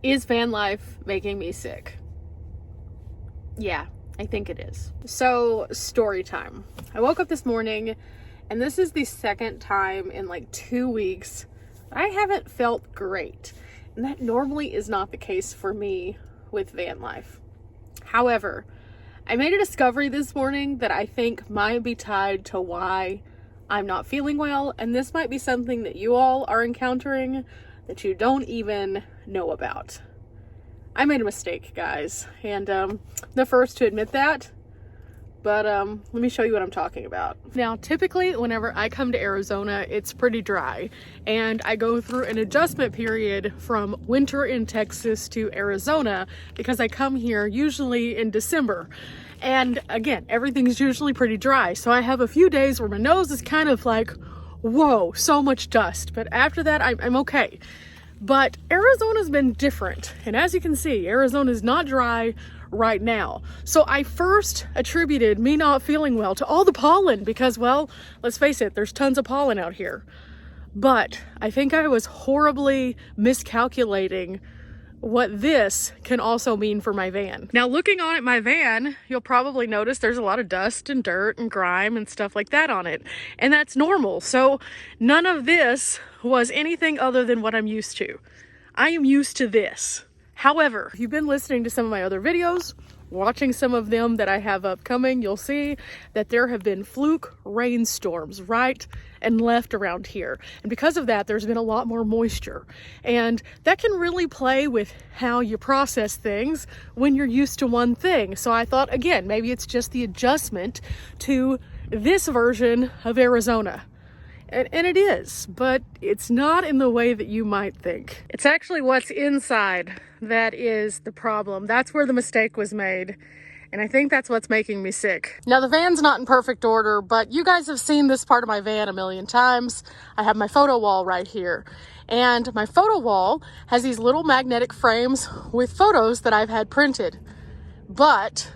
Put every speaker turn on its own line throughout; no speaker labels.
Is van life making me sick? Yeah, I think it is. So, story time. I woke up this morning and this is the second time in like 2 weeks I haven't felt great. And that normally is not the case for me with van life. However, I made a discovery this morning that I think might be tied to why I'm not feeling well, and this might be something that you all are encountering that you don't even know about. I made a mistake, guys, and I'm the first to admit that, but let me show you what I'm talking about. Now, typically, whenever I come to Arizona, it's pretty dry, and I go through an adjustment period from winter in Texas to Arizona because I come here usually in December. And again, everything's usually pretty dry, so I have a few days where my nose is kind of like, whoa, so much dust, but after that, I'm okay. But Arizona's been different, and as you can see, Arizona's not dry right now. So I first attributed me not feeling well to all the pollen because, well, let's face it, there's tons of pollen out here. But I think I was horribly miscalculating what this can also mean for my van. Now, looking on at my van, you'll probably notice there's a lot of dust and dirt and grime and stuff like that on it. And that's normal. So none of this was anything other than what I'm used to. I am used to this. However, if you've been listening to some of my other videos, watching some of them that I have upcoming, you'll see that there have been fluke rainstorms right and left around here. And because of that, there's been a lot more moisture. And that can really play with how you process things when you're used to one thing. So I thought, again, maybe it's just the adjustment to this version of Arizona. And it is, but it's not in the way that you might think. It's actually what's inside that is the problem. That's where the mistake was made. And I think that's what's making me sick. Now, the van's not in perfect order, but you guys have seen this part of my van a million times. I have my photo wall right here. And my photo wall has these little magnetic frames with photos that I've had printed. But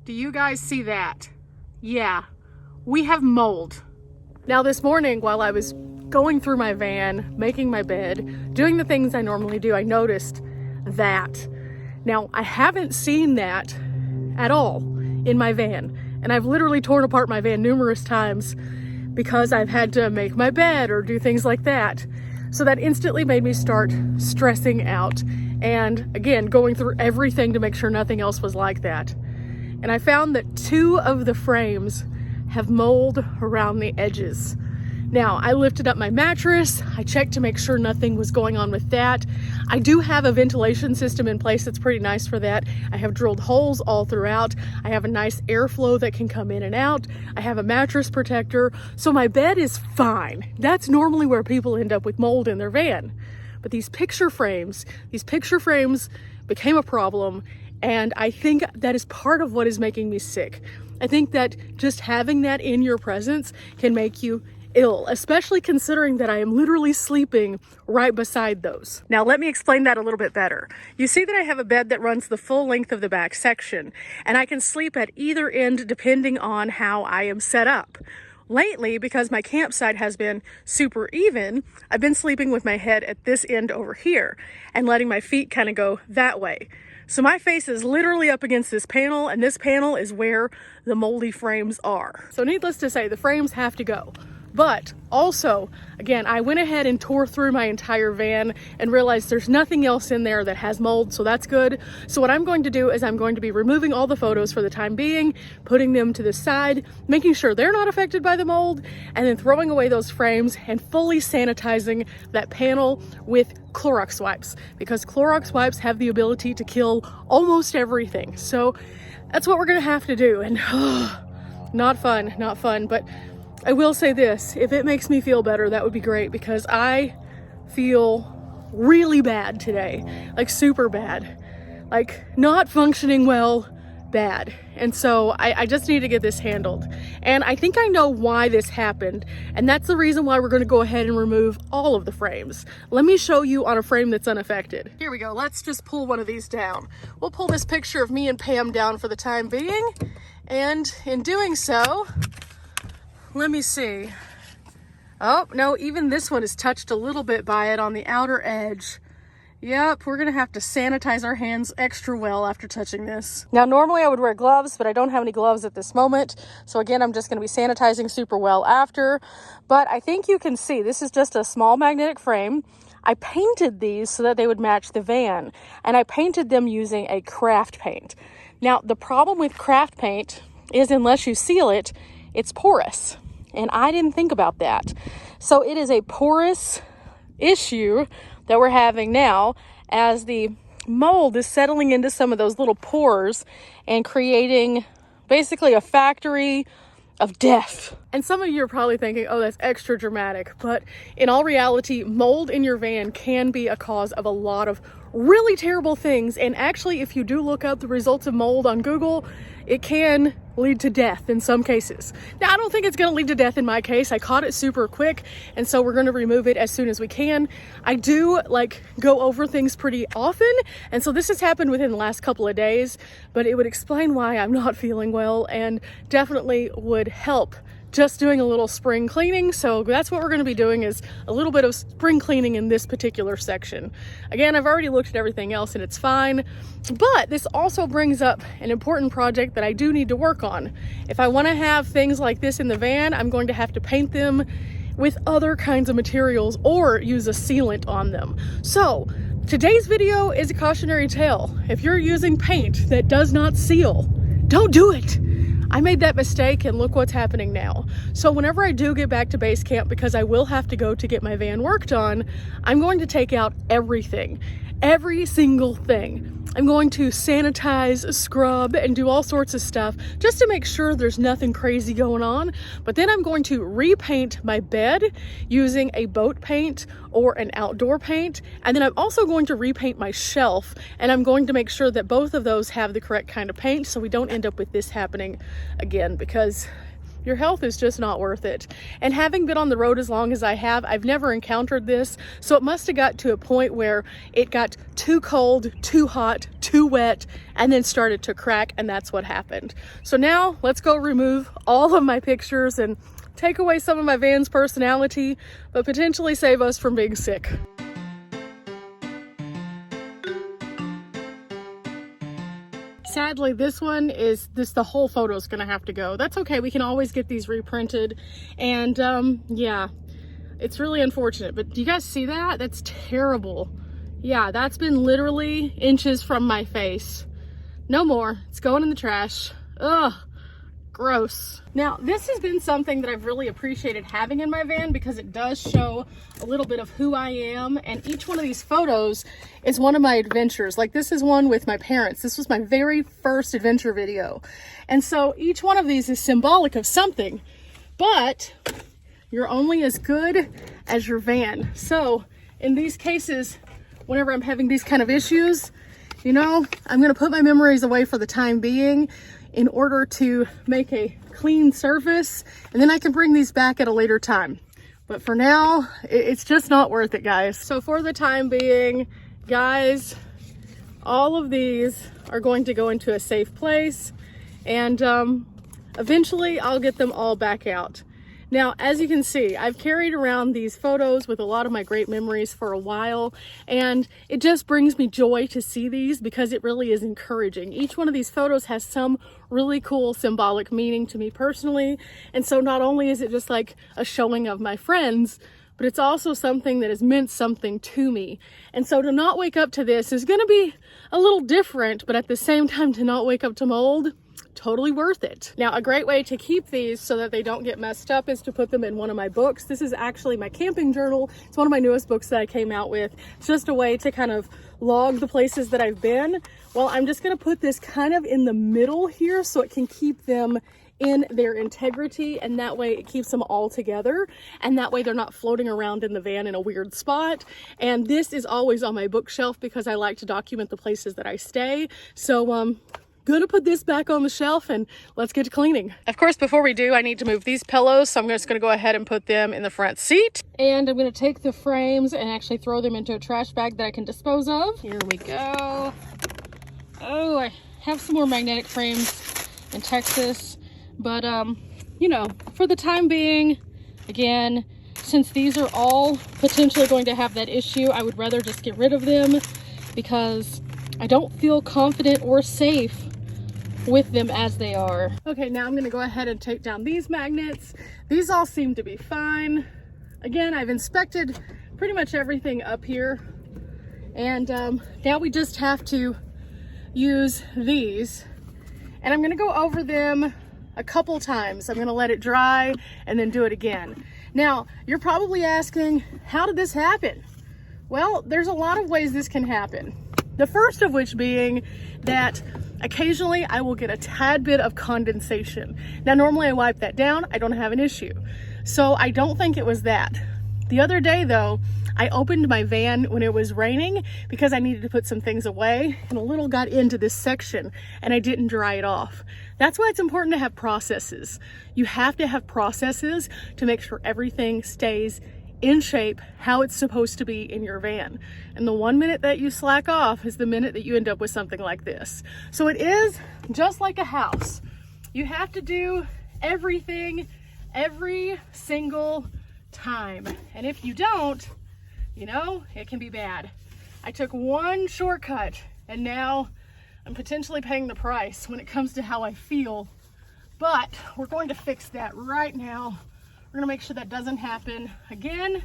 do you guys see that? Yeah, we have mold. Now, this morning, while I was going through my van, making my bed, doing the things I normally do, I noticed that. Now, I haven't seen that at all in my van, and I've literally torn apart my van numerous times because I've had to make my bed or do things like that. So that instantly made me start stressing out, and again, going through everything to make sure nothing else was like that. And I found that 2 of the frames have mold around the edges. Now, I lifted up my mattress. I checked to make sure nothing was going on with that. I do have a ventilation system in place that's pretty nice for that. I have drilled holes all throughout. I have a nice airflow that can come in and out. I have a mattress protector. So my bed is fine. That's normally where people end up with mold in their van. But these picture frames became a problem, and I think that is part of what is making me sick. I think that just having that in your presence can make you ill, especially considering that I am literally sleeping right beside those. Now, let me explain that a little bit better. You see that I have a bed that runs the full length of the back section, and I can sleep at either end depending on how I am set up. Lately, because my campsite has been super even, I've been sleeping with my head at this end over here and letting my feet kind of go that way. So my face is literally up against this panel, and this panel is where the moldy frames are. So needless to say, the frames have to go. But also, again, I went ahead and tore through my entire van and realized there's nothing else in there that has mold, so that's good. So what I'm going to do is I'm going to be removing all the photos for the time being, putting them to the side, making sure they're not affected by the mold, and then throwing away those frames and fully sanitizing that panel with Clorox wipes, because Clorox wipes have the ability to kill almost everything. So that's what we're gonna have to do, and not fun, but I will say this, if it makes me feel better, that would be great, because I feel really bad today, like super bad, like not functioning well, bad. And so I just need to get this handled. And I think I know why this happened, and that's the reason why we're going to go ahead and remove all of the frames. Let me show you on a frame that's unaffected. Here we go. Let's just pull one of these down. We'll pull this picture of me and Pam down for the time being, and in doing so, let me see. Oh, no, even this one is touched a little bit by it on the outer edge. Yep, we're gonna have to sanitize our hands extra well after touching this. Now, normally I would wear gloves, but I don't have any gloves at this moment. So again, I'm just gonna be sanitizing super well after. But I think you can see, this is just a small magnetic frame. I painted these so that they would match the van, and I painted them using a craft paint. Now, the problem with craft paint is unless you seal it, it's porous, and I didn't think about that. So it is a porous issue that we're having now as the mold is settling into some of those little pores and creating basically a factory of death. And some of you are probably thinking, oh, that's extra dramatic. But in all reality, mold in your van can be a cause of a lot of really terrible things. And actually, if you do look up the results of mold on Google, it can lead to death in some cases. Now, I don't think it's going to lead to death in my case. I caught it super quick, and so we're going to remove it as soon as we can. I do go over things pretty often, and so this has happened within the last couple of days, but it would explain why I'm not feeling well and definitely would help just doing a little spring cleaning. So that's what we're going to be doing, is a little bit of spring cleaning in this particular section. Again, I've already looked at everything else and it's fine, but this also brings up an important project that I do need to work on. If I want to have things like this in the van, I'm going to have to paint them with other kinds of materials or use a sealant on them. So today's video is a cautionary tale. If you're using paint that does not seal, don't do it. I made that mistake and look what's happening now. So whenever I do get back to base camp, because I will have to go to get my van worked on, I'm going to take out everything, every single thing. I'm going to sanitize, scrub, and do all sorts of stuff just to make sure there's nothing crazy going on. But then I'm going to repaint my bed using a boat paint or an outdoor paint. And then I'm also going to repaint my shelf, and I'm going to make sure that both of those have the correct kind of paint so we don't end up with this happening again, because your health is just not worth it. And having been on the road as long as I have, I've never encountered this. So it must have got to a point where it got too cold, too hot, too wet, and then started to crack, and that's what happened. So now let's go remove all of my pictures and take away some of my van's personality, but potentially save us from being sick. Sadly, the whole photo is gonna have to go. That's okay, we can always get these reprinted. And yeah, it's really unfortunate, but do you guys see that? That's terrible. Yeah, that's been literally inches from my face. No more, it's going in the trash. Ugh, gross. Now, this has been something that I've really appreciated having in my van because it does show a little bit of who I am, and each one of these photos is one of my adventures. Like, this is one with my parents. This was my very first adventure video. And so each one of these is symbolic of something, but you're only as good as your van. So in these cases, whenever I'm having these kind of issues, you know, I'm gonna put my memories away for the time being in order to make a clean surface, and then I can bring these back at a later time. But for now, it's just not worth it, guys. So for the time being, guys, all of these are going to go into a safe place, and eventually I'll get them all back out. Now, as you can see, I've carried around these photos with a lot of my great memories for a while, and it just brings me joy to see these because it really is encouraging. Each one of these photos has some really cool symbolic meaning to me personally, and so not only is it just like a showing of my friends, but it's also something that has meant something to me. And so to not wake up to this is gonna be a little different, but at the same time, to not wake up to mold, totally worth it. Now, a great way to keep these so that they don't get messed up is to put them in one of my books. This is actually my camping journal. It's one of my newest books that I came out with. It's just a way to kind of log the places that I've been. Well, I'm just gonna put this kind of in the middle here so it can keep them in their integrity, and that way it keeps them all together, and that way they're not floating around in the van in a weird spot. And this is always on my bookshelf because I like to document the places that I stay. So gonna put this back on the shelf, and let's get to cleaning. Of course, before we do, I need to move these pillows, so I'm just gonna go ahead and put them in the front seat. And I'm gonna take the frames and actually throw them into a trash bag that I can dispose of. Here we go. Oh, I have some more magnetic frames in Texas, but you know, for the time being, again, since these are all potentially going to have that issue, I would rather just get rid of them because I don't feel confident or safe with them as they are. Okay, now I'm gonna go ahead and take down these magnets. These all seem to be fine. Again, I've inspected pretty much everything up here. And now we just have to use these. And I'm gonna go over them a couple times. I'm gonna let it dry and then do it again. Now, you're probably asking, how did this happen? Well, there's a lot of ways this can happen. The first of which being that occasionally I will get a tad bit of condensation. Now, normally I wipe that down, I don't have an issue. So I don't think it was that. The other day though, I opened my van when it was raining because I needed to put some things away, and a little got into this section and I didn't dry it off. That's why it's important to have processes. You have to have processes to make sure everything stays in shape how it's supposed to be in your van. And the 1 minute that you slack off is the minute that you end up with something like this. So it is just like a house. You have to do everything every single time. And if you don't, you know, it can be bad. I took one shortcut and now I'm potentially paying the price when it comes to how I feel. But we're going to fix that right now. We're gonna make sure that doesn't happen again.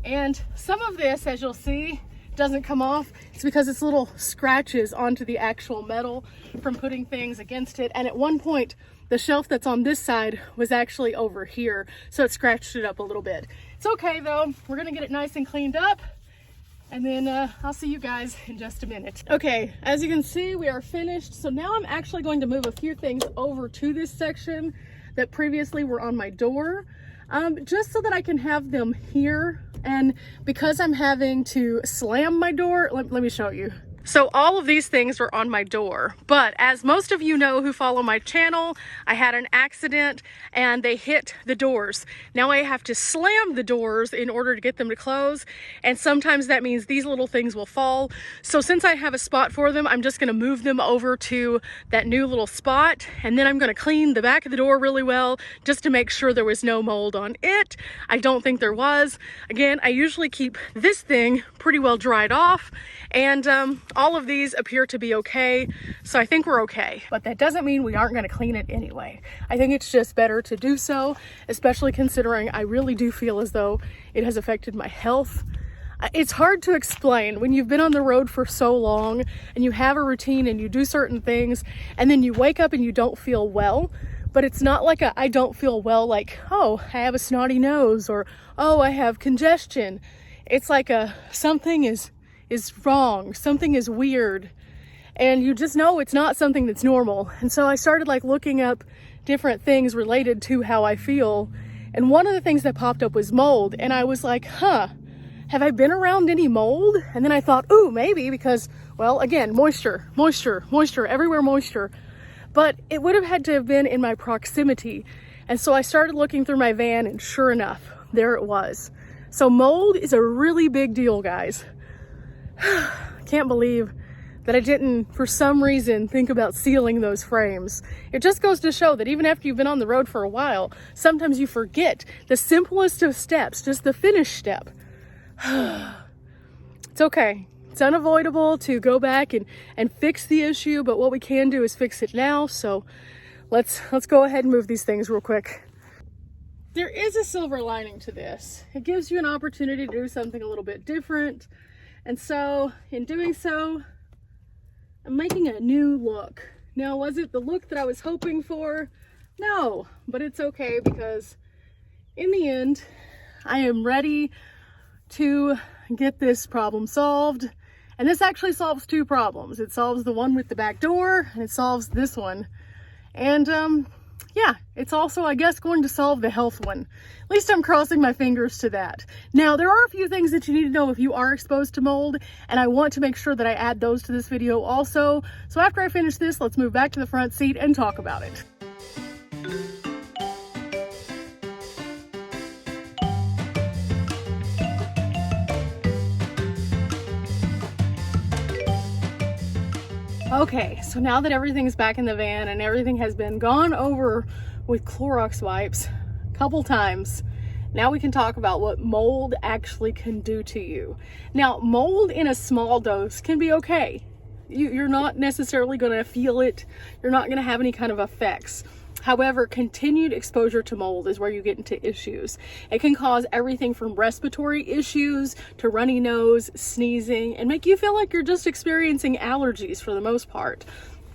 And some of this, as you'll see, doesn't come off. It's because it's little scratches onto the actual metal from putting things against it. And at one point, the shelf that's on this side was actually over here, so it scratched it up a little bit. It's okay though. We're gonna get it nice and cleaned up, and then I'll see you guys in just a minute. Okay, as you can see, we are finished. So now I'm actually going to move a few things over to this section that previously were on my door. Just so that I can have them here. And because I'm having to slam my door, let me show you. So all of these things are on my door, but as most of you know who follow my channel, I had an accident and they hit the doors. Now I have to slam the doors in order to get them to close, and sometimes that means these little things will fall. So since I have a spot for them, I'm just gonna move them over to that new little spot, and then I'm gonna clean the back of the door really well just to make sure there was no mold on it. I don't think there was. Again, I usually keep this thing pretty well dried off, and all of these appear to be okay, so I think we're okay. But that doesn't mean we aren't gonna clean it anyway. I think it's just better to do so, especially considering I really do feel as though it has affected my health. It's hard to explain when you've been on the road for so long and you have a routine and you do certain things and then you wake up and you don't feel well. But it's not like I don't feel well, like, oh, I have a snotty nose, or oh, I have congestion. It's like something is wrong, something is weird, and you just know it's not something that's normal. And so I started like looking up different things related to how I feel, and one of the things that popped up was mold, and I was like, huh, have I been around any mold? And then I thought, ooh, maybe, because, well, again, moisture, everywhere moisture, but it would have had to have been in my proximity. And so I started looking through my van, and sure enough, there it was. So mold is a really big deal, guys. Can't believe that I didn't, for some reason, think about sealing those frames. It just goes to show that even after you've been on the road for a while, sometimes you forget the simplest of steps, just the finish step. It's okay. It's unavoidable to go back and fix the issue, but what we can do is fix it now. So let's go ahead and move these things real quick. There is a silver lining to this. It gives you an opportunity to do something a little bit different. And so in doing so, I'm making a new look. Now, was it the look that I was hoping for? No, but it's okay because in the end, I am ready to get this problem solved. And this actually solves two problems. It solves the one with the back door, and it solves this one. And yeah, it's also, I guess, going to solve the health one. At least I'm crossing my fingers to that. Now, there are a few things that you need to know if you are exposed to mold, and I want to make sure that I add those to this video also. So after I finish this, let's move back to the front seat and talk about it. Okay, so now that everything's back in the van and everything has been gone over with Clorox wipes a couple times, Now we can talk about what mold actually can do to you. Now, mold in a small dose can be okay. You're not necessarily going to feel it. You're not going to have any kind of effects. However, continued exposure to mold is where you get into issues. It can cause everything from respiratory issues to runny nose, sneezing, and make you feel like you're just experiencing allergies for the most part.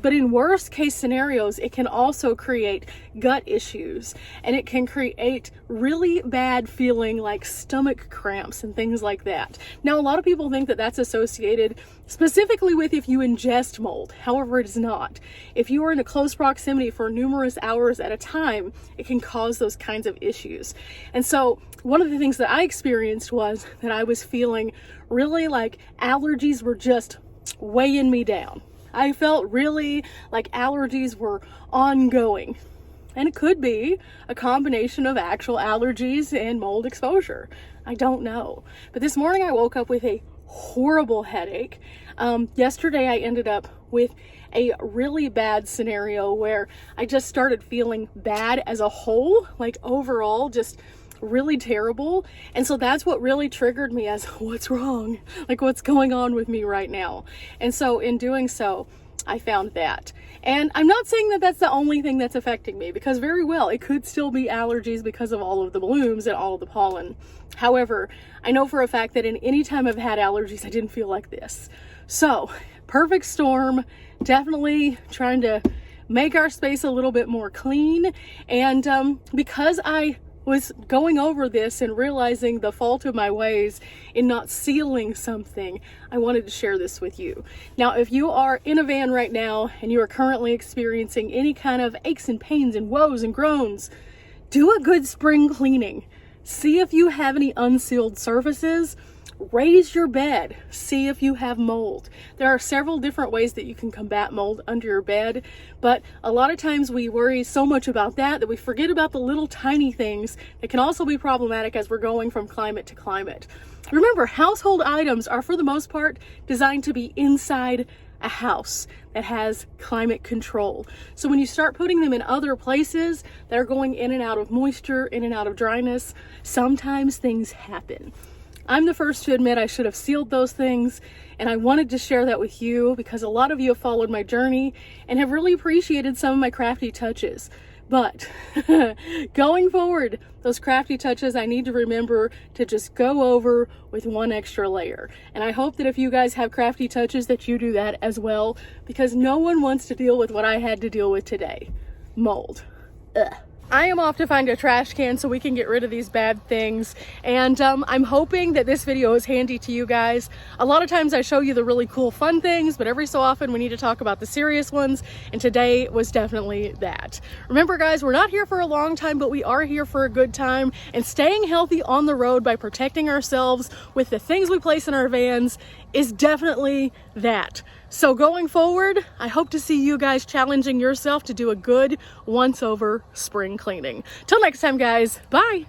But in worst case scenarios, it can also create gut issues, and it can create really bad feeling like stomach cramps and things like that. Now, a lot of people think that that's associated specifically with if you ingest mold. However, it is not. If you are in a close proximity for numerous hours at a time, it can cause those kinds of issues. And so one of the things that I experienced was that I was feeling really like allergies were just weighing me down. I felt really like allergies were ongoing. And it could be a combination of actual allergies and mold exposure. I don't know. But this morning I woke up with a horrible headache. Yesterday I ended up with a really bad scenario where I just started feeling bad as a whole, like overall, just really terrible. And so that's what really triggered me as what's wrong, like what's going on with me right now. And so in doing so, I found that. And I'm not saying that that's the only thing that's affecting me, because very well it could still be allergies because of all of the blooms and all of the pollen. However, I know for a fact that in any time I've had allergies, I didn't feel like this. So perfect storm, definitely trying to make our space a little bit more clean. And because I was going over this and realizing the fault of my ways in not sealing something, I wanted to share this with you. Now, if you are in a van right now and you are currently experiencing any kind of aches and pains and woes and groans, do a good spring cleaning. See if you have any unsealed surfaces. Raise your bed. See if you have mold. There are several different ways that you can combat mold under your bed, but a lot of times we worry so much about that we forget about the little tiny things that can also be problematic as we're going from climate to climate. Remember, household items are for the most part designed to be inside a house that has climate control. So when you start putting them in other places that are going in and out of moisture, in and out of dryness, sometimes things happen. I'm the first to admit I should have sealed those things, and I wanted to share that with you because a lot of you have followed my journey and have really appreciated some of my crafty touches. But going forward, those crafty touches I need to remember to just go over with one extra layer. And I hope that if you guys have crafty touches that you do that as well, because no one wants to deal with what I had to deal with today. Mold. Ugh. I am off to find a trash can so we can get rid of these bad things, and I'm hoping that this video is handy to you guys. A lot of times I show you the really cool fun things, but every so often we need to talk about the serious ones, and today was definitely that. Remember guys, we're not here for a long time, but we are here for a good time, and staying healthy on the road by protecting ourselves with the things we place in our vans is definitely that. So going forward, I hope to see you guys challenging yourself to do a good once over spring cleaning. Till next time guys, bye!